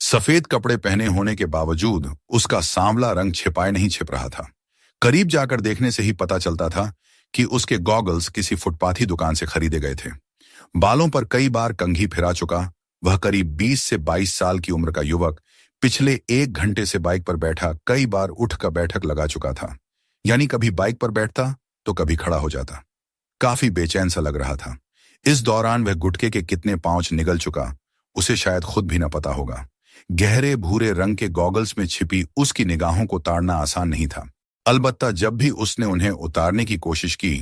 सफेद कपड़े पहने होने के बावजूद उसका सांवला रंग छिपाए नहीं छिप रहा था। करीब जाकर देखने से ही पता चलता था कि उसके गॉगल्स किसी फुटपाथी दुकान से खरीदे गए थे। बालों पर कई बार कंघी फिरा चुका वह करीब 20 से 22 साल की उम्र का युवक पिछले 1 घंटे से बाइक पर बैठा कई बार उठकर बैठक लगा चुका था। यानी कभी बाइक पर बैठता तो कभी खड़ा हो जाता। काफी बेचैन सा लग रहा था। इस दौरान वह गुटके के कितने पाउच निगल चुका उसे शायद खुद भी न पता होगा। गहरे भूरे रंग के गॉगल्स में छिपी उसकी निगाहों को ताड़ना आसान नहीं था। अलबत्ता जब भी उसने उन्हें उतारने की कोशिश की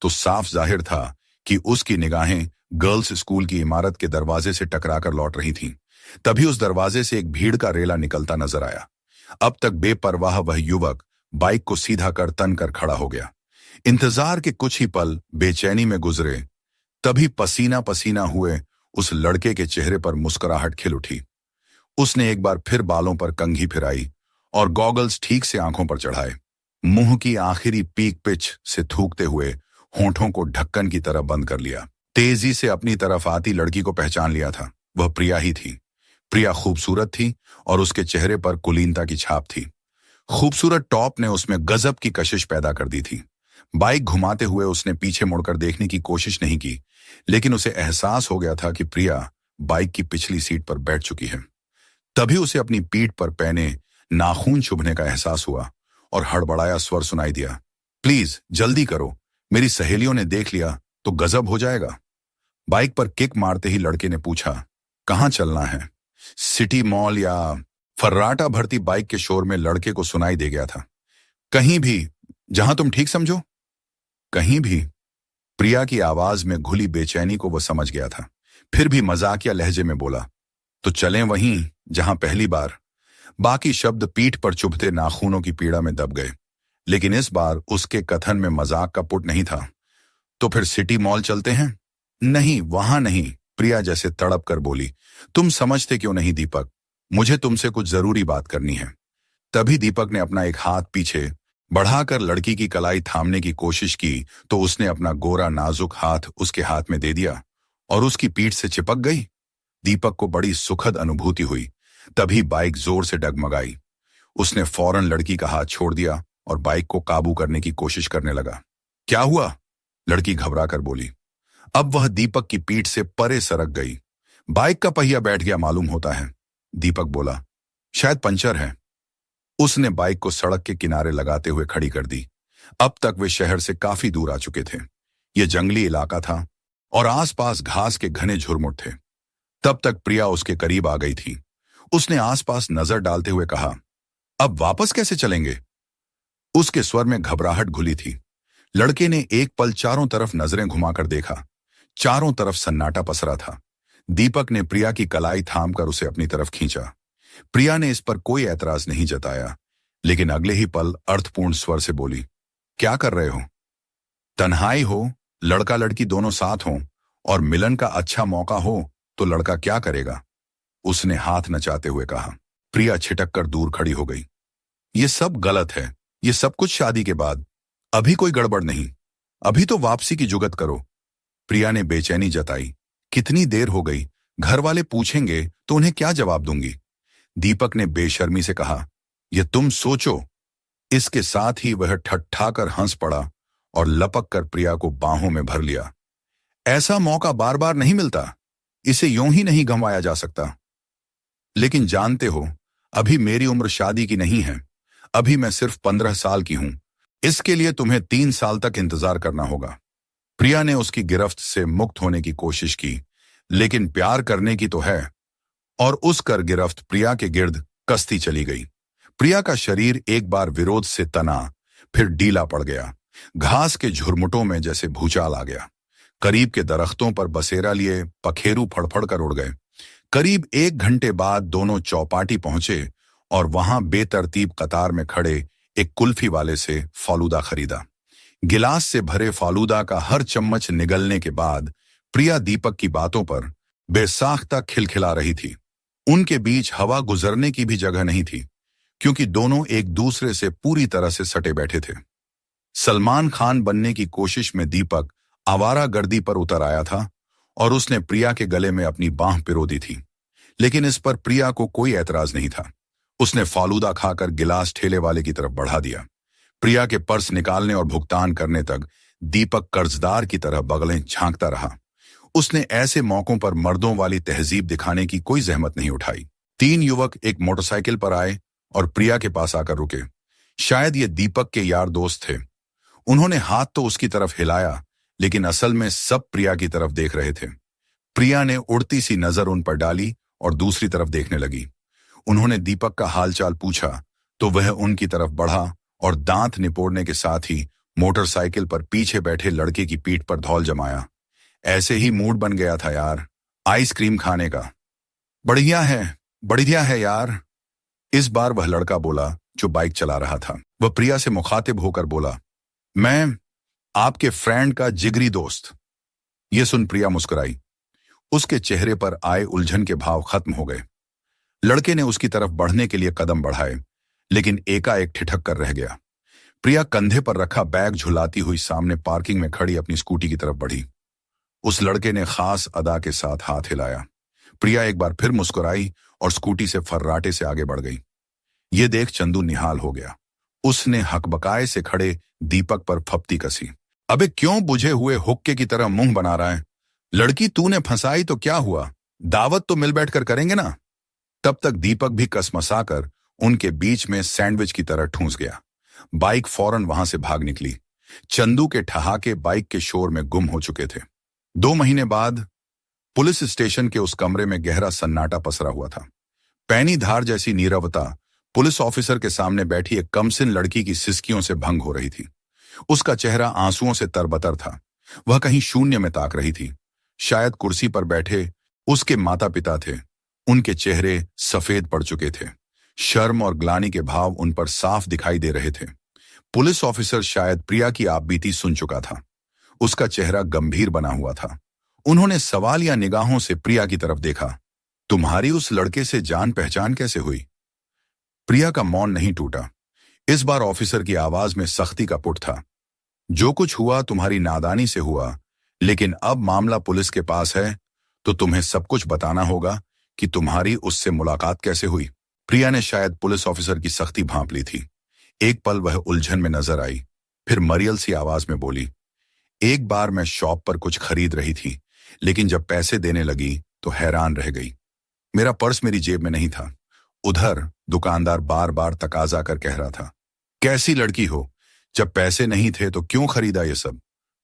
तो साफ जाहिर था कि उसकी निगाहें गर्ल्स स्कूल की इमारत के दरवाजे से टकराकर लौट रही थीं। तभी उस दरवाजे से एक भीड़ का रेला निकलता नजर आया। अब तक बेपरवाह वह युवक बाइक को सीधा कर तन कर खड़ा हो गया। इंतजार के कुछ ही पल बेचैनी में गुजरे, तभी पसीना पसीना हुए उस लड़के के चेहरे पर मुस्कुराहट खिल उठी। उसने एक बार फिर बालों पर कंघी फिराई और गॉगल्स ठीक से आंखों पर चढ़ाए। मुंह की आखिरी पीक पिच से थूकते हुए होंठों को ढक्कन की तरह बंद कर लिया। तेजी से अपनी तरफ आती लड़की को पहचान लिया था। वह प्रिया ही थी। प्रिया खूबसूरत थी और उसके चेहरे पर कुलीनता की छाप थी। खूबसूरत टॉप ने उसमें गजब की कशिश पैदा कर दी थी। बाइक घुमाते हुए उसने पीछे मुड़कर देखने की कोशिश नहीं की, लेकिन उसे एहसास हो गया था कि प्रिया बाइक की पिछली सीट पर बैठ चुकी है। तभी उसे अपनी पीठ पर पैने नाखून चुभने का एहसास हुआ और हड़बड़ाया स्वर सुनाई दिया, प्लीज जल्दी करो, मेरी सहेलियों ने देख लिया तो गजब हो जाएगा। बाइक पर किक मारते ही लड़के ने पूछा, कहां चलना है? सिटी मॉल या? फर्राटा भरती बाइक के शोर में लड़के को सुनाई दे गया था, कहीं भी, जहां तुम ठीक समझो। कहीं भी? प्रिया की आवाज में घुली बेचैनी को वह समझ गया था। फिर भी मजाकिया लहजे में बोला, तो चलें वहीं जहां पहली बार। बाकी शब्द पीठ पर चुभते नाखूनों की पीड़ा में दब गए, लेकिन इस बार उसके कथन में मजाक का पुट नहीं था। तो फिर सिटी मॉल चलते हैं? नहीं, वहां नहीं, प्रिया जैसे तड़प कर बोली। तुम समझते क्यों नहीं दीपक, मुझे तुमसे कुछ जरूरी बात करनी है। तभी दीपक ने अपना एक हाथ पीछे बढ़ाकर लड़की की कलाई थामने की कोशिश की तो उसने अपना गोरा नाजुक हाथ उसके हाथ में दे दिया और उसकी पीठ से चिपक गई। दीपक को बड़ी सुखद अनुभूति हुई। तभी बाइक जोर से डगमगाई। उसने फौरन लड़की का हाथ छोड़ दिया और बाइक को काबू करने की कोशिश करने लगा। क्या हुआ? लड़की घबरा कर बोली। अब वह दीपक की पीठ से परे सरक गई। बाइक का पहिया बैठ गया मालूम होता है, दीपक बोला। शायद पंचर है। उसने बाइक को सड़क के किनारे लगाते हुए खड़ी कर दी। अब तक वे शहर से काफी दूर आ चुके थे। यह जंगली इलाका था और आसपास घास के घने झुरमुट थे। तब तक प्रिया उसके करीब आ गई थी। उसने आसपास नजर डालते हुए कहा, अब वापस कैसे चलेंगे? उसके स्वर में घबराहट घुली थी। लड़के ने एक पल चारों तरफ नजरें घुमाकर देखा। चारों तरफ सन्नाटा पसरा था। दीपक ने प्रिया की कलाई थामकर उसे अपनी तरफ खींचा। प्रिया ने इस पर कोई ऐतराज नहीं जताया, लेकिन अगले ही पल अर्थपूर्ण स्वर से बोली, क्या कर रहे हो? तन्हाई हो, लड़का लड़की दोनों साथ हों और मिलन का अच्छा मौका हो तो लड़का क्या करेगा? उसने हाथ नचाते हुए कहा। प्रिया छिटक कर दूर खड़ी हो गई। ये सब गलत है। ये सब कुछ शादी के बाद। अभी कोई गड़बड़ नहीं। अभी तो वापसी की जुगत करो। प्रिया ने बेचैनी जताई। कितनी देर हो गई? घर वाले पूछेंगे तो उन्हें क्या जवाब दूंगी? दीपक ने बेशर्मी से कहा, यह तुम सोचो। इसके साथ ही वह ठट्ठाकर हंस पड़ा और लपक कर प्रिया को बाहों में भर लिया। ऐसा मौका बार बार नहीं मिलता। इसे यूं ही नहीं गंवाया जा सकता। लेकिन जानते हो, अभी मेरी उम्र शादी की नहीं है। अभी मैं सिर्फ 15 साल की हूं। इसके लिए तुम्हें 3 साल तक इंतजार करना होगा। प्रिया ने उसकी गिरफ्त से मुक्त होने की कोशिश की, लेकिन प्यार करने की तो है। और उस कर गिरफ्त प्रिया के गिर्द कसती चली गई। प्रिया का शरीर एक बार विरोध से तना, फिर ढीला पड़ गया। घास के झुरमुटों में जैसे भूचाल आ गया। करीब के दरख्तों पर बसेरा लिए पखेरु फड़फड़ कर उड़ गए। करीब 1 घंटे बाद दोनों चौपाटी पहुंचे और वहां बेतरतीब कतार में खड़े एक कुल्फी वाले से फालूदा खरीदा। गिलास से भरे फालूदा का हर चम्मच निगलने के बाद प्रिया दीपक की बातों पर बेसाख्ता खिलखिला रही थी। उनके बीच हवा गुजरने की भी जगह नहीं थी, क्योंकि दोनों एक दूसरे से पूरी तरह से सटे बैठे थे। सलमान खान बनने की कोशिश में दीपक आवारागर्दी पर उतर आया था और उसने प्रिया के गले में अपनी बांह पिरो दी थी। लेकिन इस पर प्रिया को कोई ऐतराज नहीं था। उसने फालूदा खाकर गिलास ठेले वाले की तरफ बढ़ा दिया। प्रिया के पर्स निकालने और भुगतान करने तक दीपक कर्जदार की तरह बगलें झांकता रहा। उसने ऐसे मौकों पर मर्दों वाली तहजीब दिखाने की कोई जहमत नहीं उठाई। 3 युवक एक मोटरसाइकिल पर आए और प्रिया के पास आकर रुके। शायद ये दीपक के यार दोस्त थे। उन्होंने हाथ तो उसकी तरफ हिलाया, लेकिन असल में सब प्रिया की तरफ देख रहे थे। प्रिया ने उड़ती सी नजर उन पर डाली और दूसरी तरफ देखने लगी। उन्होंने दीपक का हालचाल पूछा तो वह उनकी तरफ बढ़ा और दांत निपोड़ने के साथ ही मोटरसाइकिल पर पीछे बैठे लड़के की पीठ पर धौल जमाया। ऐसे ही मूड बन गया था यार, आइसक्रीम खाने का। बढ़िया है यार। इस बार वह लड़का बोला जो बाइक चला रहा था। वह प्रिया से मुखातिब होकर बोला, मैं आपके फ्रेंड का जिगरी दोस्त। यह सुन प्रिया मुस्कुराई। उसके चेहरे पर आए उलझन के भाव खत्म हो गए। लड़के ने उसकी तरफ बढ़ने के लिए कदम बढ़ाए, लेकिन एकाएक ठिठक कर रह गया। प्रिया कंधे पर रखा बैग झुलाती हुई सामने पार्किंग में खड़ी अपनी स्कूटी की तरफ बढ़ी। उस लड़के ने खास अदा के साथ हाथ हिलाया। प्रिया एक बार फिर मुस्कुराई और स्कूटी से फर्राटे से आगे बढ़ गई। ये देख चंदू निहाल हो गया। उसने हकबकाए से खड़े दीपक पर फप्ती कसी। अबे क्यों बुझे हुए हुक्के की तरह मुंह बना रहा है? लड़की तूने फंसाई तो क्या हुआ, दावत तो मिल बैठ कर करेंगे ना। तब तक दीपक भी कसमसाकर उनके बीच में सैंडविच की तरह ठूंस गया। बाइक फौरन वहां से भाग निकली। चंदू के ठहाके बाइक के शोर में गुम हो चुके थे। 2 महीने बाद पुलिस स्टेशन के उस कमरे में गहरा सन्नाटा पसरा हुआ था। पैनी धार जैसी नीरवता पुलिस ऑफिसर के सामने बैठी एक कमसिन लड़की की सिसकियों से भंग हो रही थी। उसका चेहरा आंसुओं से तरबतर था। वह कहीं शून्य में ताक रही थी। शायद कुर्सी पर बैठे उसके माता पिता थे। उनके चेहरे सफेद पड़ चुके थे। शर्म और ग्लानि के भाव उन पर साफ दिखाई दे रहे थे। पुलिस ऑफिसर शायद प्रिया की आपबीती सुन चुका था। उसका चेहरा गंभीर बना हुआ था। उन्होंने सवाल या निगाहों से प्रिया की तरफ देखा। तुम्हारी उस लड़के से जान पहचान कैसे हुई? प्रिया का मौन नहीं टूटा। इस बार ऑफिसर की आवाज में सख्ती का पुट था। जो कुछ हुआ तुम्हारी नादानी से हुआ, लेकिन अब मामला पुलिस के पास है तो तुम्हें सब कुछ बताना होगा कि तुम्हारी उससे मुलाकात कैसे हुई। प्रिया ने शायद पुलिस ऑफिसर की सख्ती भांप ली थी। एक पल वह उलझन में नजर आई, फिर मरियल सी आवाज में बोली, एक बार मैं शॉप पर कुछ खरीद रही थी, लेकिन जब पैसे देने लगी तो हैरान रह गई। मेरा पर्स मेरी जेब में नहीं था। उधर दुकानदार बार बार तकाजा कर कह रहा था, कैसी लड़की हो, जब पैसे नहीं थे तो क्यों खरीदा ये सब?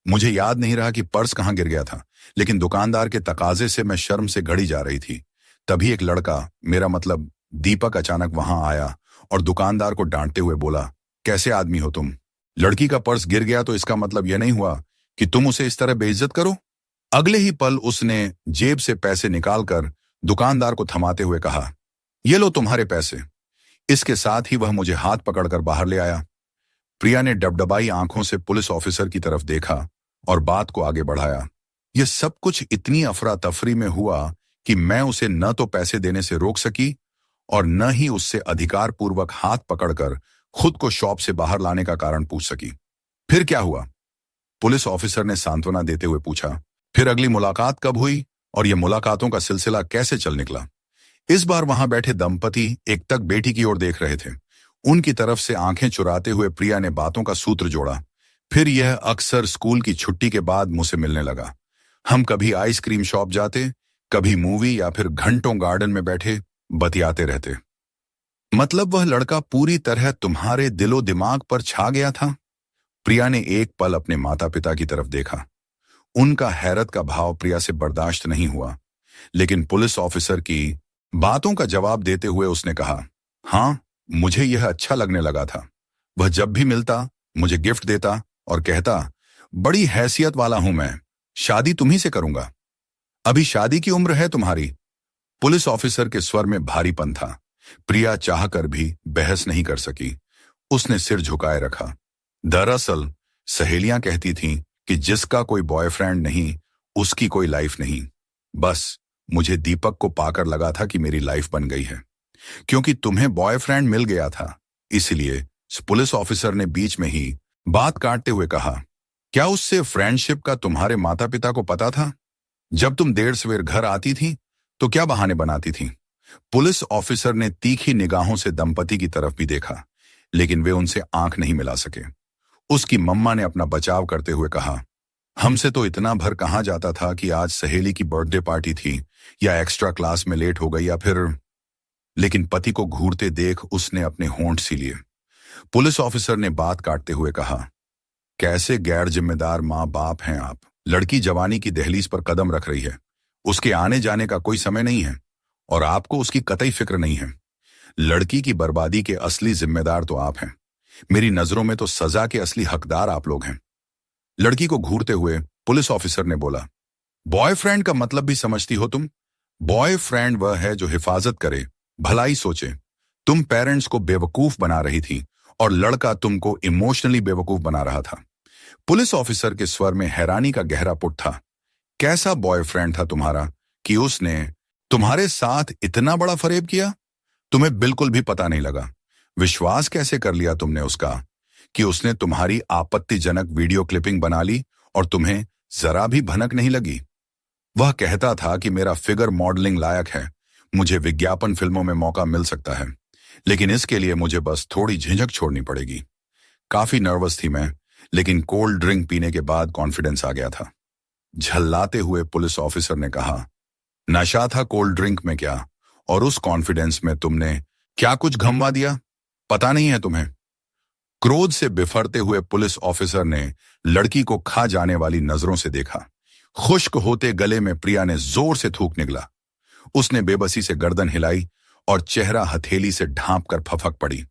मुझे याद नहीं रहा कि पर्स कहाँ गिर गया था, लेकिन दुकानदार के तकाजे से मैं शर्म से घड़ी जा रही थी। तभी एक लड़का, मेरा मतलब दीपक, अचानक वहां आया और दुकानदार को डांटते हुए बोला, कैसे आदमी हो तुम? लड़की का पर्स गिर गया तो इसका मतलब यह नहीं हुआ कि तुम उसे इस तरह बेइज्जत करो। अगले ही पल उसने जेब से पैसे निकालकर दुकानदार को थमाते हुए कहा, ये लो तुम्हारे पैसे। इसके साथ ही वह मुझे हाथ पकड़कर बाहर ले आया। प्रिया ने डबडबाई आंखों से पुलिस ऑफिसर की तरफ देखा और बात को आगे बढ़ाया। यह सब कुछ इतनी अफरा तफरी में हुआ कि मैं उसे न तो पैसे देने से रोक सकी और न ही उससे अधिकार पूर्वक हाथ पकड़कर खुद को शॉप से बाहर लाने का कारण पूछ सकी। फिर क्या हुआ? पुलिस ऑफिसर ने सांत्वना देते हुए पूछा। फिर अगली मुलाकात कब हुई और यह मुलाकातों का सिलसिला कैसे चल निकला? इस बार वहां बैठे दंपति एक तक बेटी की ओर देख रहे थे। उनकी तरफ से आंखें चुराते हुए प्रिया ने बातों का सूत्र जोड़ा। फिर यह अक्सर स्कूल की छुट्टी के बाद मुझसे मिलने लगा। हम कभी आइसक्रीम शॉप जाते, कभी मूवी, या फिर घंटों गार्डन में बैठे बतियाते रहते। मतलब वह लड़का पूरी तरह तुम्हारे दिलो दिमाग पर छा गया था? प्रिया ने एक पल अपने माता पिता की तरफ देखा। उनका हैरत का भाव प्रिया से बर्दाश्त नहीं हुआ, लेकिन पुलिस ऑफिसर की बातों का जवाब देते हुए उसने कहा, हाँ, मुझे यह अच्छा लगने लगा था। वह जब भी मिलता मुझे गिफ्ट देता और कहता, बड़ी हैसियत वाला हूं मैं, शादी तुम्ही से करूंगा। अभी शादी की उम्र है तुम्हारी? पुलिस ऑफिसर के स्वर में भारीपन था। प्रिया चाहकर भी बहस नहीं कर सकी। उसने सिर झुकाए रखा। दरअसल सहेलियां कहती थीं कि जिसका कोई बॉयफ्रेंड नहीं उसकी कोई लाइफ नहीं। बस मुझे दीपक को पाकर लगा था कि मेरी लाइफ बन गई है। क्योंकि तुम्हें बॉयफ्रेंड मिल गया था, इसलिए पुलिस ऑफिसर ने बीच में ही बात काटते हुए कहा, क्या उससे फ्रेंडशिप का तुम्हारे माता पिता को पता था? जब तुम देर सवेर घर आती थी तो क्या बहाने बनाती थी? पुलिस ऑफिसर ने तीखी निगाहों से दंपति की तरफ भी देखा, लेकिन वे उनसे आंख नहीं मिला सके। उसकी मम्मा ने अपना बचाव करते हुए कहा, हमसे तो इतना भर कहाँ जाता था कि आज सहेली की बर्थडे पार्टी थी, या एक्स्ट्रा क्लास में लेट हो गई, या फिर। लेकिन पति को घूरते देख उसने अपने होंठ सी लिए। पुलिस ऑफिसर ने बात काटते हुए कहा, कैसे गैर जिम्मेदार माँ बाप हैं आप। लड़की जवानी की दहलीज पर कदम रख रही है, उसके आने जाने का कोई समय नहीं है, और आपको उसकी कतई फिक्र नहीं है। लड़की की बर्बादी के असली जिम्मेदार तो आप हैं। मेरी नजरों में तो सजा के असली हकदार आप लोग हैं। लड़की को घूरते हुए पुलिस ऑफिसर ने बोला, बॉयफ्रेंड का मतलब भी समझती हो तुम? बॉयफ्रेंड वह है जो हिफाजत करे, भलाई सोचे। तुम पेरेंट्स को बेवकूफ बना रही थी और लड़का तुमको इमोशनली बेवकूफ बना रहा था। पुलिस ऑफिसर के स्वर में हैरानी का गहरा पुट था। कैसा बॉयफ्रेंड था तुम्हारा कि उसने तुम्हारे साथ इतना बड़ा फरेब किया? तुम्हें बिल्कुल भी पता नहीं लगा। विश्वास कैसे कर लिया तुमने उसका कि उसने तुम्हारी आपत्तिजनक वीडियो क्लिपिंग बना ली और तुम्हें जरा भी भनक नहीं लगी? वह कहता था कि मेरा फिगर मॉडलिंग लायक है, मुझे विज्ञापन फिल्मों में मौका मिल सकता है, लेकिन इसके लिए मुझे बस थोड़ी झिझक छोड़नी पड़ेगी। काफी नर्वस थी मैं, लेकिन कोल्ड ड्रिंक पीने के बाद कॉन्फिडेंस आ गया था। झल्लाते हुए पुलिस ऑफिसर ने कहा, नशा था कोल्ड ड्रिंक में क्या, और उस कॉन्फिडेंस में तुमने क्या कुछ घमवा दिया? पता नहीं है तुम्हें? क्रोध से बिफरते हुए पुलिस ऑफिसर ने लड़की को खा जाने वाली नजरों से देखा। खुश्क होते गले में प्रिया ने जोर से थूक निकला। उसने बेबसी से गर्दन हिलाई और चेहरा हथेली से ढांप कर फफक पड़ी।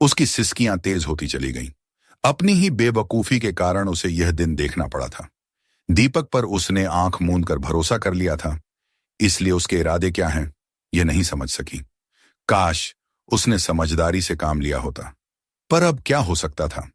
उसकी सिसकियां तेज होती चली गईं। अपनी ही बेवकूफी के कारण उसे यह दिन देखना पड़ा था। दीपक पर उसने आंख मूंद कर भरोसा कर लिया था, इसलिए उसके इरादे क्या हैं यह नहीं समझ सकी। काश उसने समझदारी से काम लिया होता, पर अब क्या हो सकता था।